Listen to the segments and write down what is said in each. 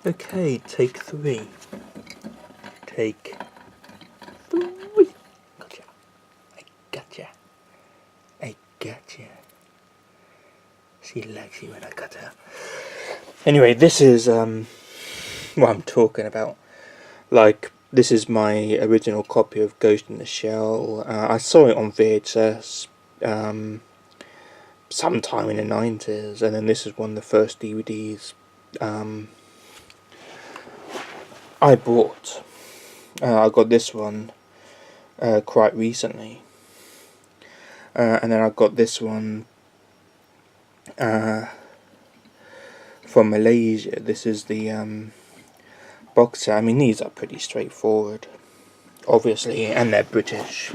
Okay, take 3. Take 3. Gotcha. I gotcha. I gotcha. She likes you when I cut her. Anyway, this is what I'm talking about. Like, this is my original copy of Ghost in the Shell. I saw it on VHS sometime in the 90s, and then this is one of the first DVDs I bought. I got this one quite recently, and then I got this one from Malaysia. This is the box set. I mean, these are pretty straightforward, obviously, and they're British.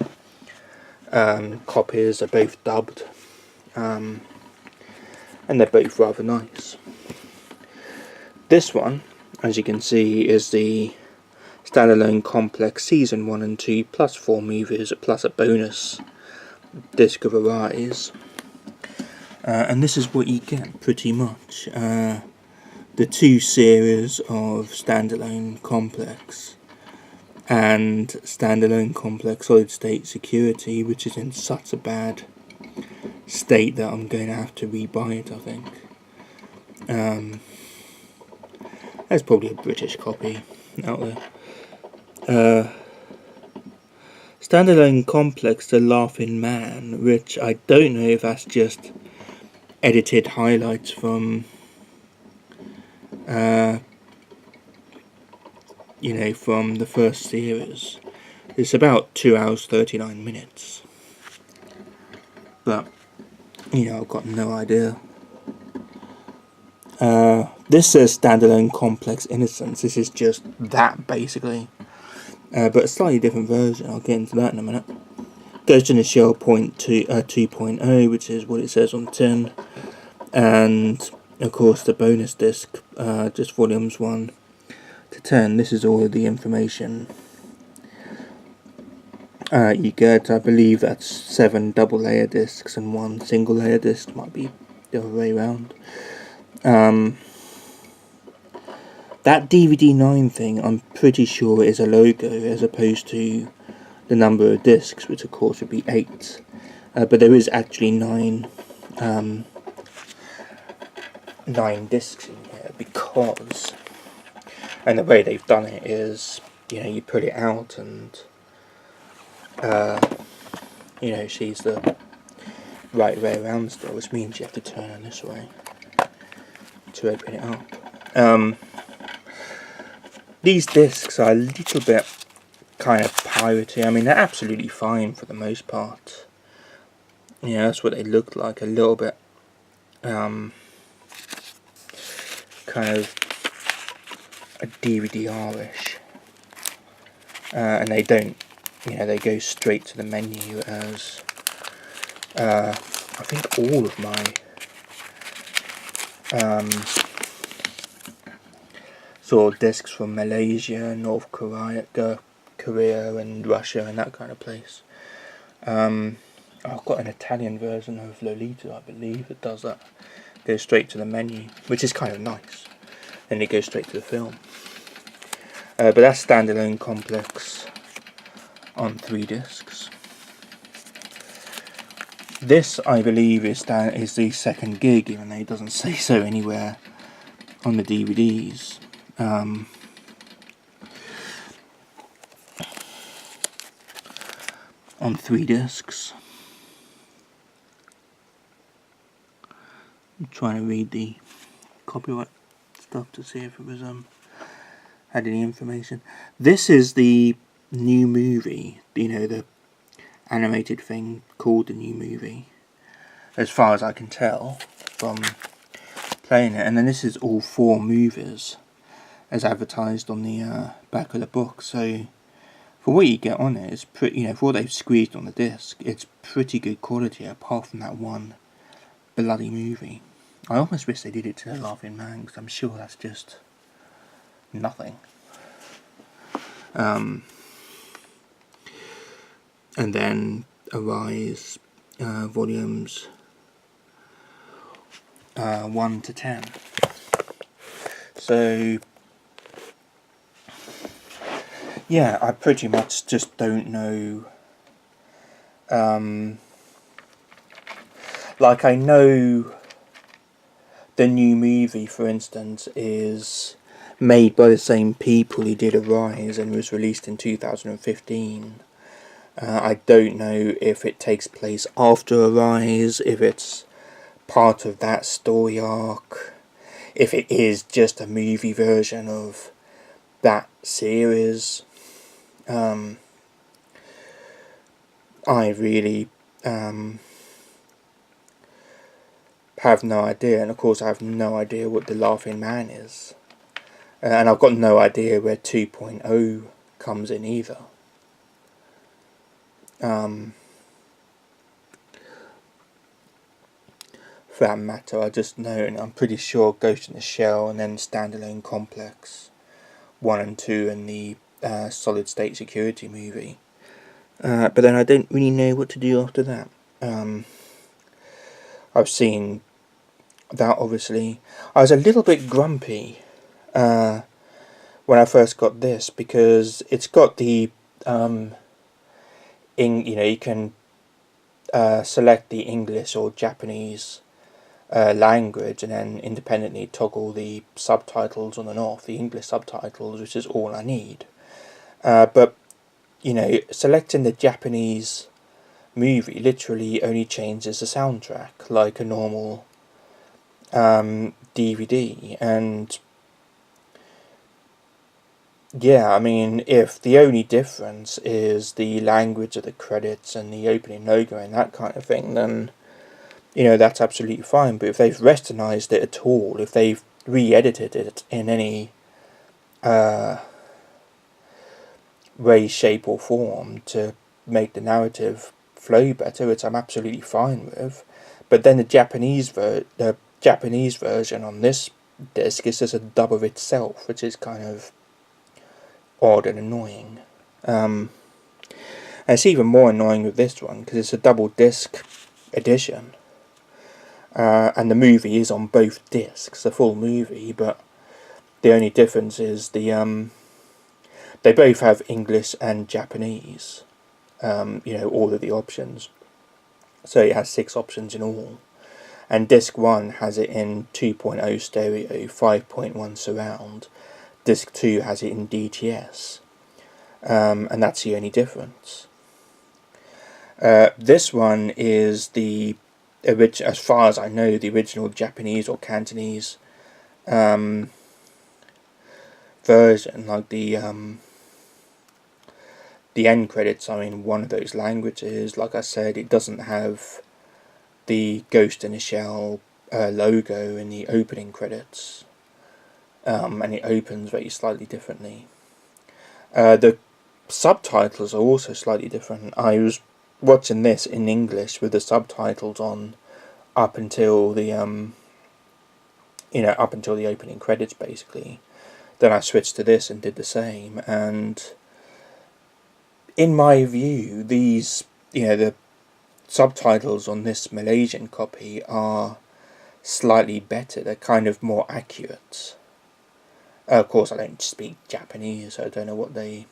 Copies are both dubbed, and they're both rather nice. This one, as you can see, is the standalone complex season 1 and 2 plus 4 movies plus a bonus disc of Arise, and this is what you get pretty much. The 2 series of standalone complex and standalone complex solid state security, which is in such a bad state that I'm going to have to rebuy it, I think. There's probably a British copy out there. Standalone complex The Laughing Man, which I don't know if that's just edited highlights from from the first series. It's about 2 hours 39 minutes, but I've got no idea. This says standalone complex Innocence. This is just that, basically, but a slightly different version. I'll get into that in a minute. Ghost in the Shell 2.0, which is what it says on the tin, and of course the bonus disc, just volumes 1 to 10. This is all of the information you get. I believe that's 7 double layer discs and 1 single layer disc. Might be the other way around. That DVD 9 thing, I'm pretty sure is a logo as opposed to the number of discs, which of course would be 8. But there is actually 9 discs in here, because, and the way they've done it is, you put it out and she's the right way around still, which means you have to turn her this way to open it up. These discs are a little bit kind of piratey. I mean, they're absolutely fine for the most part. That's what they look like, a little bit kind of a DVD-R-ish. And they don't, they go straight to the menu, as I think all of my sort of discs from Malaysia, North Korea, and Russia, and that kind of place. I've got an Italian version of Lolita, I believe, that does that. Goes straight to the menu, which is kind of nice. Then it goes straight to the film. But that's standalone complex on 3 discs. This, I believe, is the second gig, even though it doesn't say so anywhere on the DVDs. On 3 discs. I'm trying to read the copyright stuff to see if it was had any information. This is the new movie, the animated thing called the new movie, as far as I can tell from playing it. And then this is all 4 movies as advertised on the back of the book. So for what you get on it, it's pretty, for what they've squeezed on the disc, it's pretty good quality, apart from that one bloody movie. I almost wish they did it to The Laughing Man, because I'm sure that's just nothing. And then Arise volumes 1 to 10. So yeah, I pretty much just don't know. Like, I know the new movie, for instance, is made by the same people who did Arise and was released in 2015. I don't know if it takes place after Arise, if it's part of that story arc, if it is just a movie version of that series. I really have no idea, and of course I have no idea what The Laughing Man is. And I've got no idea where 2.0 comes in either. For that matter, I just know, and I'm pretty sure Ghost in the Shell and then Standalone Complex 1 and 2 and the Solid State Security movie. But then I don't really know what to do after that. I've seen that, obviously. I was a little bit grumpy when I first got this, because it's got the you can select the English or Japanese language and then independently toggle the subtitles on and off, the English subtitles, which is all I need. But selecting the Japanese movie literally only changes the soundtrack like a normal DVD. And yeah, I mean, if the only difference is the language of the credits and the opening logo and that kind of thing, then that's absolutely fine. But if they've westernized it at all, if they've re-edited it in any way, shape or form to make the narrative flow better, which I'm absolutely fine with. But then the Japanese version on this disc is just a dub of itself, which is kind of odd and annoying. And it's even more annoying with this one because it's a double disc edition. And the movie is on both discs, the full movie, but the only difference is they both have English and Japanese, all of the options. So it has 6 options in all. And disc 1 has it in 2.0 stereo, 5.1 surround. Disc 2 has it in DTS. And that's the only difference. This one is as far as I know, the original Japanese or Cantonese version, like the end credits are in one of those languages. Like I said, it doesn't have the Ghost in the Shell logo in the opening credits, and it opens very slightly differently. The subtitles are also slightly different. I was watching this in English with the subtitles on up until the opening credits, basically. Then I switched to this and did the same, and in my view, these, the subtitles on this Malaysian copy are slightly better. They're kind of more accurate. Of course, I don't speak Japanese, so I don't know what they...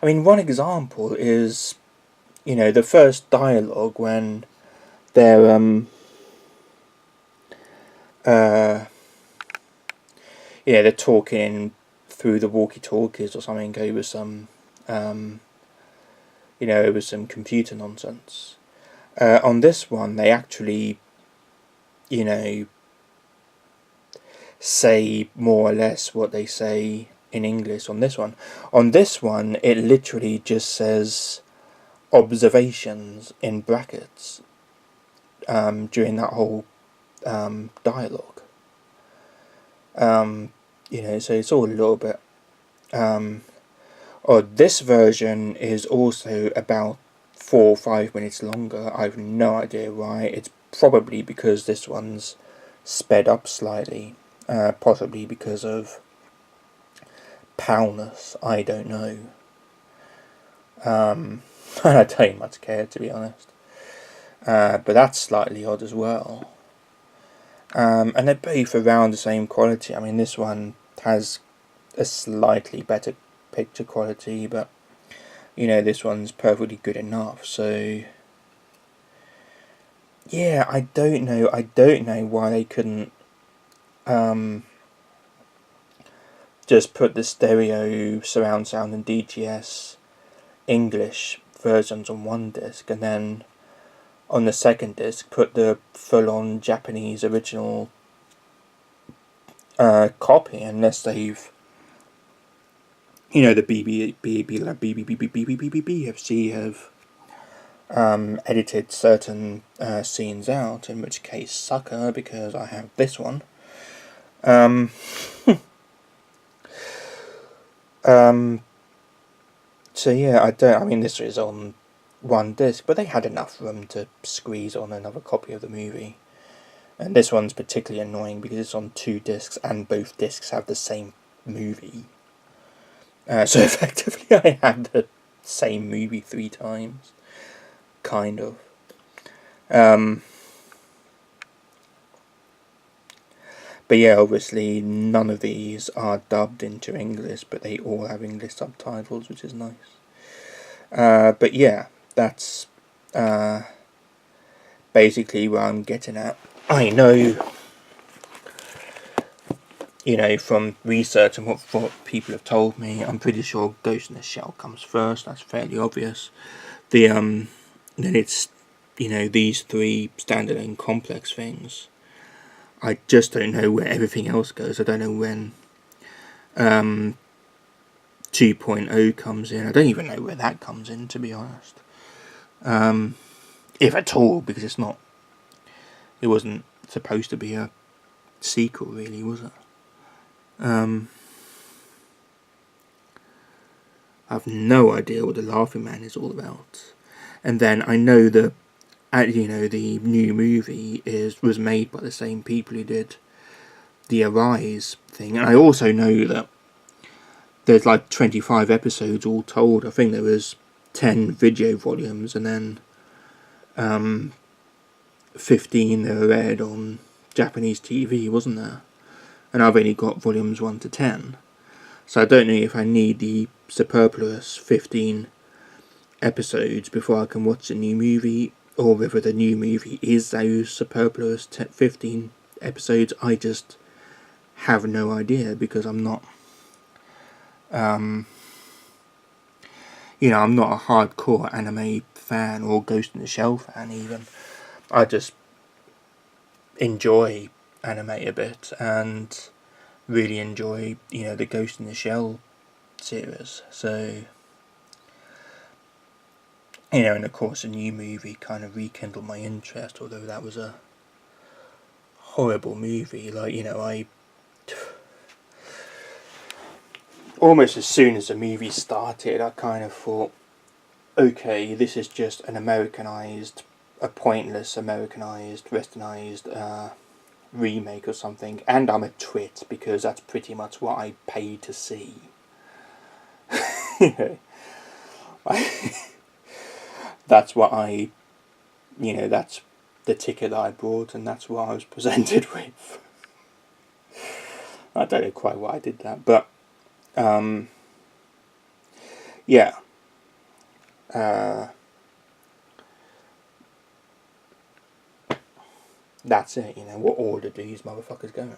I mean, one example is, the first dialogue when they're, they're talking through the walkie-talkies or something over some, over some computer nonsense. On this one, they actually, say more or less what they say in English on this one. On this one, it literally just says observations in brackets during that whole dialogue. So it's all a little bit odd. This version is also about 4 or 5 minutes longer. I have no idea why. It's probably because this one's sped up slightly. Possibly because of powness, I don't know. And I don't much care, to be honest. But that's slightly odd as well. And they're both around the same quality. I mean, this one has a slightly better picture quality, but you know, this one's perfectly good enough. So yeah, I don't know why they couldn't just put the stereo, surround sound and DTS English versions on one disc, and then on the second disc put the full-on Japanese original copy, unless they've, you know, the BBFC have edited certain scenes out, in which case sucker, because I have this one. So yeah, I mean, this is on one disc, but they had enough room to squeeze on another copy of the movie. And this one's particularly annoying because it's on two discs, and both discs have the same movie. So effectively I had the same movie 3 times. Kind of. But yeah, obviously none of these are dubbed into English, but they all have English subtitles, which is nice. But yeah, that's basically where I'm getting at. I know, you know, from research and what people have told me, I'm pretty sure Ghost in the Shell comes first. That's fairly obvious. Then it's, you know, these 3 standalone complex things. I just don't know where everything else goes. I don't know when 2.0 comes in. I don't even know where that comes in, to be honest. If at all, because it wasn't supposed to be a sequel, really, was it? I've no idea what the Laughing Man is all about. And then I know that, you know, the new movie was made by the same people who did the Arise thing. And I also know that there's like 25 episodes all told. I think there was 10 video volumes, and then 15 that were aired on Japanese TV, wasn't there? And I've only got volumes 1 to 10. So I don't know if I need the superfluous 15 episodes before I can watch a new movie, or whether the new movie is those superfluous 15 episodes. I just have no idea, because I'm not, you know, I'm not a hardcore anime fan or Ghost in the Shell fan even. I just enjoy anime a bit, and really enjoy, you know, the Ghost in the Shell series. So, you know, and of course a new movie kind of rekindled my interest, although that was a horrible movie. Like, you know, I almost as soon as the movie started, I kind of thought, okay, this is just a pointless Americanized, westernized remake or something, and I'm a twit, because that's pretty much what I paid to see. That's what I, you know, that's the ticket that I bought, and that's what I was presented with. I don't know quite why I did that, but yeah. That's it, you know. What order do these motherfuckers go in?